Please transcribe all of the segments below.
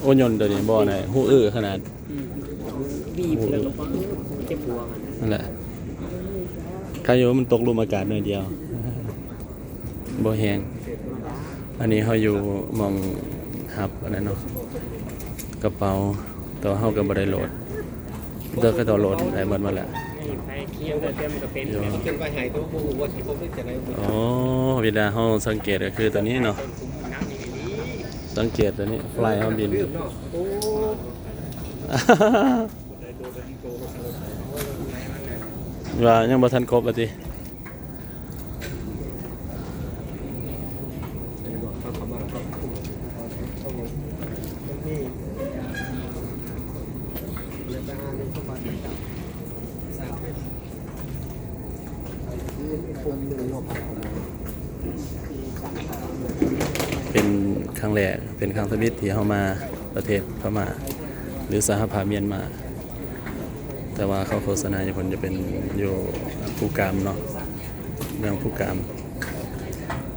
โอ้ยนตัวนี้บ่อไหนหูขนาดบีบแล้วก็เจ็บหัวนั่นแหละใครอยู่มันตกลมอากาศหน่อยเดียวบ่แห้งอันนี้เขาอยู่มองหับอันนั้นเนาะกระเป๋าตัวเขาก็บ่ได้โหลดเดินก็ตัวโหลดได้หมดมาแล้วไปเคี่ยวเต็มก็เป็นเป็นไปหายตัวผู้ว่าที่ผมจะได้อ๋อเวลาเขาสังเกตก็คือตัวนี้เนาะสังเกตตัวนี้ไฟเขาบินว่ายังบ่ทันครบอ่ะติเป็นครั้งแรกเป็นครั้งสมิทที่เข้ามาประเทศพม่าหรือสหภาพเมียนมาแต่ว่าเขาโฆษณาอยู่คนจะเป็นอยู่ภูกามเนาะเมืองภูกาม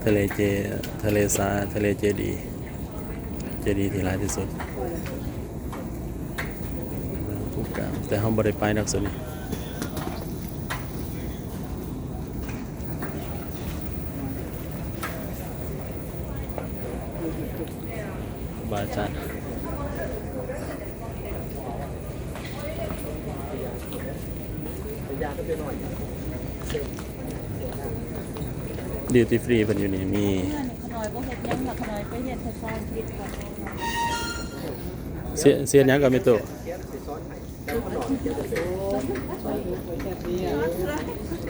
ทะเลทรายทะเลเจดีที่หลายที่สุดเมืองภูกามแต่เขาบ่ได้ไปนักสุดนี่บาจัดดิวตี้ฟรีเพิ่นอยู่นี่มีขน้อยบ่เฮ็ดหยังล่ะขน้อยไปเฮ็ดภาษาอังกฤษค่ะ เสียหยังก็ไม่ตู้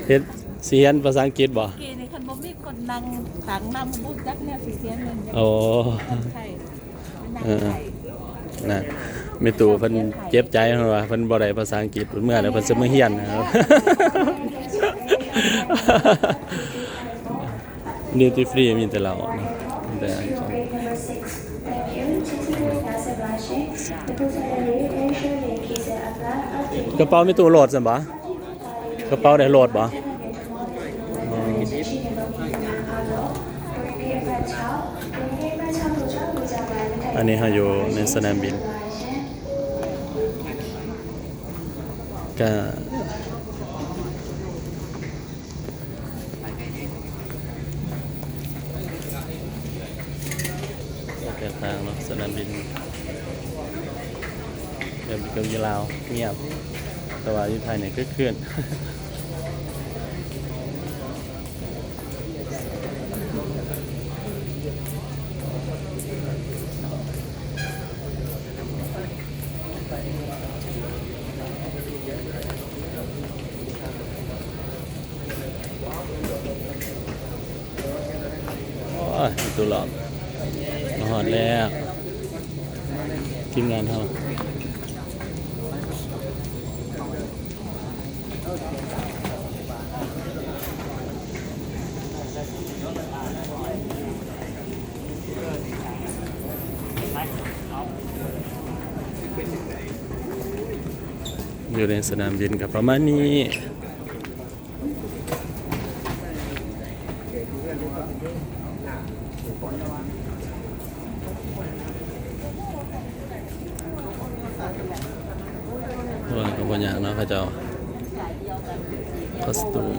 เฮ็ดเสียนภาษาอังกฤษบ่กี่นี่คันบ่มีคนนั่งตังนำบ่จักแนวสิเสียเงินโอ้ใช่น่ะแม่ตู่เพิ่นเจ็บใจเพราะว่าเพิ่นบ่ได้ภาษาอังกฤษเมื่อแล้วเพิ่นสิมาเรียนนะครับดิวตี้ฟรีมีแต่เราแต่กระเป๋าแม่ตู่โหลดซั่นบ่กระเป๋าได้โหลดบ่อันนี้เราอยู่ในสนามบินก็แตกต่างเนาะสนามบินแบบเกาหลีลาวเงียบแต่ว่าอยู่ไทยเนี่ยก็เคลื่อนตัวหลอกมาหอดแล้วทีมงานเขาอยู่ในสนามบินกับประมาณนี้ว่ากับบางอย่างเนาะเขาจะคอสตูม